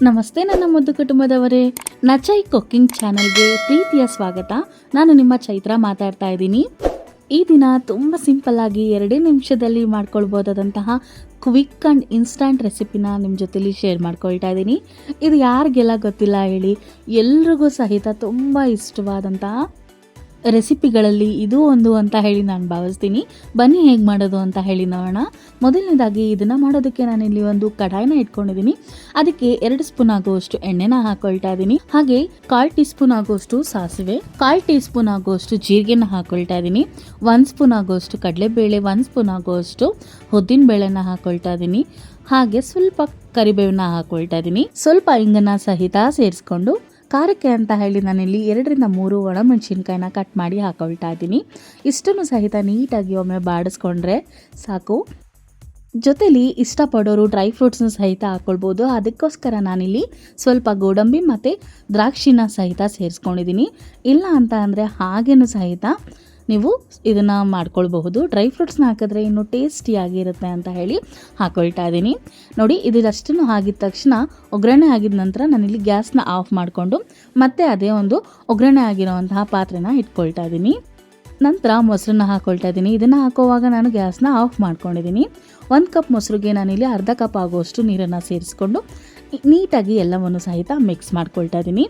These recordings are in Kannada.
ನಮಸ್ತೆ ನನ್ನ ಮುದ್ದು ಕುಟುಂಬದವರೇ, ನಚೈ ಕುಕ್ಕಿಂಗ್ ಚಾನಲ್ಗೆ ಪ್ರೀತಿಯ ಸ್ವಾಗತ. ನಾನು ನಿಮ್ಮ ಚೈತ್ರ ಮಾತಾಡ್ತಾ ಇದ್ದೀನಿ. ಈ ದಿನ ತುಂಬ ಸಿಂಪಲ್ಲಾಗಿ 2 ನಿಮಿಷದಲ್ಲಿ ಮಾಡ್ಕೊಳ್ಬೋದಾದಂತಹ ಕ್ವಿಕ್ ಆ್ಯಂಡ್ ಇನ್ಸ್ಟಂಟ್ ರೆಸಿಪಿನ ನಿಮ್ಮ ಜೊತೆಲಿ ಶೇರ್ ಮಾಡ್ಕೊಳ್ತಾ ಇದ್ದೀನಿ. ಇದು ಯಾರಿಗೆಲ್ಲ ಗೊತ್ತಿಲ್ಲ ಹೇಳಿ, ಎಲ್ರಿಗೂ ಸಹಿತ ತುಂಬ ಇಷ್ಟವಾದಂತಹ ರೆಸಿಪಿಗಳಲ್ಲಿ ಇದು ಒಂದು ಅಂತ ಹೇಳಿ ನಾನು ಭಾವಿಸ್ತೀನಿ. ಬನ್ನಿ ಹೇಗೆ ಮಾಡೋದು ಅಂತ ಹೇಳಿ ನೋಡೋಣ. ಮೊದಲನೇದಾಗಿ ಇದನ್ನು ಮಾಡೋದಕ್ಕೆ ನಾನಿಲ್ಲಿ ಒಂದು ಕಡಾಯಿನ ಇಟ್ಕೊಂಡಿದ್ದೀನಿ. ಅದಕ್ಕೆ 2 ಸ್ಪೂನ್ ಆಗುವಷ್ಟು ಎಣ್ಣೆನ ಹಾಕೊಳ್ತಾ ಇದ್ದೀನಿ. ಹಾಗೆ 1/4 ಟೀ ಸ್ಪೂನ್ ಆಗುವಷ್ಟು ಸಾಸಿವೆ, 1/4 ಟೀ ಸ್ಪೂನ್ ಆಗುವಷ್ಟು ಜೀರಿಗೆನ ಹಾಕೊಳ್ತಾ ಇದ್ದೀನಿ. 1 ಸ್ಪೂನ್ ಆಗುವಷ್ಟು ಕಡಲೆಬೇಳೆ, 1 ಸ್ಪೂನ್ ಆಗುವಷ್ಟು ಉದ್ದಿನ ಬೇಳೆನ ಹಾಕೊಳ್ತಾ ಇದ್ದೀನಿ. ಹಾಗೆ ಸ್ವಲ್ಪ ಕರಿಬೇವನ್ನ ಹಾಕೊಳ್ತಾ ಇದ್ದೀನಿ. ಸ್ವಲ್ಪ ಇಂಗನ್ನ ಸಹಿತ ಸೇರಿಸ್ಕೊಂಡು ಖಾರಕ್ಕೆ ಅಂತ ಹೇಳಿ ನಾನಿಲ್ಲಿ 2 ರಿಂದ 3 ಒಣಮೆಣಸಿನ್ಕಾಯಿನ ಕಟ್ ಮಾಡಿ ಹಾಕೊಳ್ತಾ ಇದ್ದೀನಿ. ಇಷ್ಟನ್ನು ಸಹಿತ ನೀಟಾಗಿ ಒಮ್ಮೆ ಬಾಡಿಸ್ಕೊಂಡ್ರೆ ಸಾಕು. ಜೊತೆಲಿ ಇಷ್ಟಪಡೋರು ಡ್ರೈ ಫ್ರೂಟ್ಸ್ನ ಸಹಿತ ಹಾಕ್ಕೊಳ್ಬೋದು. ಅದಕ್ಕೋಸ್ಕರ ನಾನಿಲ್ಲಿ ಸ್ವಲ್ಪ ಗೋಡಂಬಿ ಮತ್ತು ದ್ರಾಕ್ಷಿನ ಸಹಿತ ಸೇರಿಸ್ಕೊಂಡಿದ್ದೀನಿ. ಇಲ್ಲ ಅಂತ ಅಂದರೆ ಹಾಗೇನೂ ಸಹಿತ ನೀವು ಇದನ್ನು ಮಾಡ್ಕೊಳ್ಬಹುದು. ಡ್ರೈ ಫ್ರೂಟ್ಸ್ನ ಹಾಕಿದ್ರೆ ಇನ್ನೂ ಟೇಸ್ಟಿಯಾಗಿರುತ್ತೆ ಅಂತ ಹೇಳಿ ಹಾಕೊಳ್ತಾ ಇದ್ದೀನಿ. ನೋಡಿ, ಇದಷ್ಟನ್ನು ಆಗಿದ ತಕ್ಷಣ ಒಗ್ಗರಣೆ ಆಗಿದ ನಂತರ ನಾನಿಲ್ಲಿ ಗ್ಯಾಸ್ನ ಆಫ್ ಮಾಡಿಕೊಂಡು ಮತ್ತೆ ಅದೇ ಒಂದು ಒಗ್ಗರಣೆ ಆಗಿರೋವಂತಹ ಪಾತ್ರೆನ ಇಟ್ಕೊಳ್ತಾ ಇದ್ದೀನಿ. ನಂತರ ಮೊಸರನ್ನ ಹಾಕೊಳ್ತಾ ಇದ್ದೀನಿ. ಇದನ್ನು ಹಾಕೋವಾಗ ನಾನು ಗ್ಯಾಸ್ನ ಆಫ್ ಮಾಡ್ಕೊಂಡಿದ್ದೀನಿ. 1 ಕಪ್ ಮೊಸರಿಗೆ ನಾನಿಲ್ಲಿ ಅರ್ಧ ಕಪ್ ಆಗುವಷ್ಟು ನೀರನ್ನು ಸೇರಿಸ್ಕೊಂಡು ನೀಟಾಗಿ ಎಲ್ಲವನ್ನು ಸಹಿತ ಮಿಕ್ಸ್ ಮಾಡ್ಕೊಳ್ತಾ ಇದ್ದೀನಿ.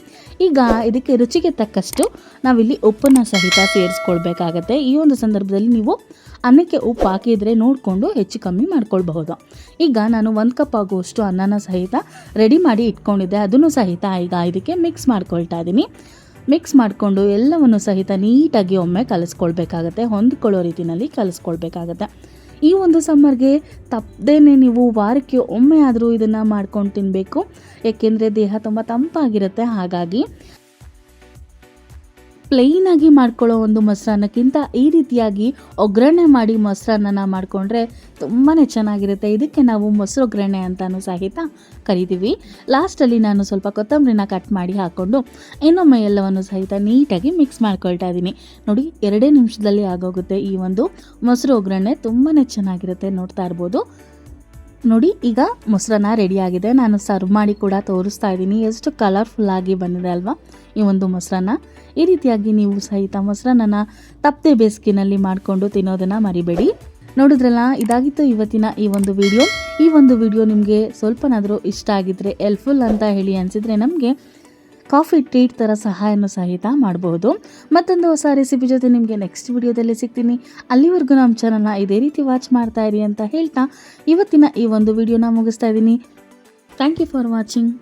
ಈಗ ಇದಕ್ಕೆ ರುಚಿಗೆ ತಕ್ಕಷ್ಟು ನಾವಿಲ್ಲಿ ಉಪ್ಪನ್ನು ಸಹಿತ ಸೇರಿಸ್ಕೊಳ್ಬೇಕಾಗತ್ತೆ. ಈ ಒಂದು ಸಂದರ್ಭದಲ್ಲಿ ನೀವು ಅನ್ನಕ್ಕೆ ಉಪ್ಪು ಹಾಕಿದರೆ ನೋಡಿಕೊಂಡು ಹೆಚ್ಚು ಕಮ್ಮಿ ಮಾಡ್ಕೊಳ್ಬಹುದು. ಈಗ ನಾನು 1 ಕಪ್ ಆಗುವಷ್ಟು ಅನ್ನನ ಸಹಿತ ರೆಡಿ ಮಾಡಿ ಇಟ್ಕೊಂಡಿದ್ದೆ. ಅದನ್ನು ಸಹಿತ ಈಗ ಇದಕ್ಕೆ ಮಿಕ್ಸ್ ಮಾಡ್ಕೊಳ್ತಾ ಇದ್ದೀನಿ. ಮಿಕ್ಸ್ ಮಾಡಿಕೊಂಡು ಎಲ್ಲವನ್ನು ಸಹಿತ ನೀಟಾಗಿ ಒಮ್ಮೆ ಕಲಿಸ್ಕೊಳ್ಬೇಕಾಗತ್ತೆ. ಹೊಂದ್ಕೊಳ್ಳೋ ರೀತಿಯಲ್ಲಿ ಕಲಿಸ್ಕೊಳ್ಬೇಕಾಗತ್ತೆ. ಈ ಒಂದು ಸಮ್ಮರ್ಗೆ ತಪ್ಪದೇನೆ ನೀವು ವಾರಕ್ಕೆ ಒಮ್ಮೆ ಆದರೂ ಇದನ್ನು ಮಾಡ್ಕೊಂಡು ತಿನ್ನಬೇಕು. ಏಕೆಂದರೆ ದೇಹ ತುಂಬ ತಂಪಾಗಿರುತ್ತೆ. ಹಾಗಾಗಿ ಪ್ಲೇನಾಗಿ ಮಾಡ್ಕೊಳ್ಳೋ ಒಂದು ಮೊಸರನ್ನಕ್ಕಿಂತ ಈ ರೀತಿಯಾಗಿ ಒಗ್ಗರಣೆ ಮಾಡಿ ಮೊಸರನ್ನ ಮಾಡಿಕೊಂಡ್ರೆ ತುಂಬಾ ಚೆನ್ನಾಗಿರುತ್ತೆ. ಇದಕ್ಕೆ ನಾವು ಮೊಸರು ಒಗ್ಗರಣೆ ಅಂತಲೂ ಸಹಿತ ಕರಿತೀವಿ. ಲಾಸ್ಟಲ್ಲಿ ನಾನು ಸ್ವಲ್ಪ ಕೊತ್ತಂಬರಿನ ಕಟ್ ಮಾಡಿ ಹಾಕ್ಕೊಂಡು ಇನ್ನೊಮ್ಮೆ ಎಲ್ಲವನ್ನು ಸಹಿತ ನೀಟಾಗಿ ಮಿಕ್ಸ್ ಮಾಡ್ಕೊಳ್ತಾ ಇದ್ದೀನಿ. ನೋಡಿ, 2 ನಿಮಿಷದಲ್ಲಿ ಆಗೋಗುತ್ತೆ ಈ ಒಂದು ಮೊಸರು ಒಗ್ಗರಣೆ. ತುಂಬಾ ಚೆನ್ನಾಗಿರುತ್ತೆ, ನೋಡ್ತಾ ಇರ್ಬೋದು. ನೋಡಿ, ಈಗ ಮೊಸರನ್ನ ರೆಡಿಯಾಗಿದೆ. ನಾನು ಸರ್ವ್ ಮಾಡಿ ಕೂಡ ತೋರಿಸ್ತಾ ಇದ್ದೀನಿ. ಎಷ್ಟು ಕಲರ್ಫುಲ್ಲಾಗಿ ಬಂದಿದೆ ಅಲ್ವಾ ಈ ಒಂದು ಮೊಸರನ್ನ. ಈ ರೀತಿಯಾಗಿ ನೀವು ಸಹಿತ ಮೊಸರನ್ನ ತಪ್ಪದೆ ಬೇಸಿಗೆನಲ್ಲಿ ಮಾಡಿಕೊಂಡು ತಿನ್ನೋದನ್ನು ಮರಿಬೇಡಿ. ನೋಡಿದ್ರಲ್ಲ, ಇದಾಗಿತ್ತು ಇವತ್ತಿನ ಈ ಒಂದು ವಿಡಿಯೋ. ಈ ಒಂದು ವಿಡಿಯೋ ನಿಮಗೆ ಸ್ವಲ್ಪನಾದರೂ ಇಷ್ಟ ಆಗಿದ್ದರೆ, ಹೆಲ್ಪ್ಫುಲ್ ಅಂತ ಹೇಳಿ ಅನಿಸಿದರೆ ನಮಗೆ ಕಾಫಿ ಟ್ರೀಟ್ ಥರ ಸಹಾಯನೂ ಸಹಿತ ಮಾಡಬಹುದು. ಮತ್ತೊಂದು ಹೊಸ ರೆಸಿಪಿ ಜೊತೆ ನಿಮಗೆ ನೆಕ್ಸ್ಟ್ ವಿಡಿಯೋದಲ್ಲಿ ಸಿಗ್ತೀನಿ. ಅಲ್ಲಿವರೆಗೂ ನಮ್ಮ ಚಾನಲ್ನ ಇದೇ ರೀತಿ ವಾಚ್ ಮಾಡ್ತಾ ಇರಿ ಅಂತ ಹೇಳ್ತಾ ಇವತ್ತಿನ ಈ ಒಂದು ವಿಡಿಯೋನ ಮುಗಿಸ್ತಾ ಇದ್ದೀನಿ. Thank you for watching.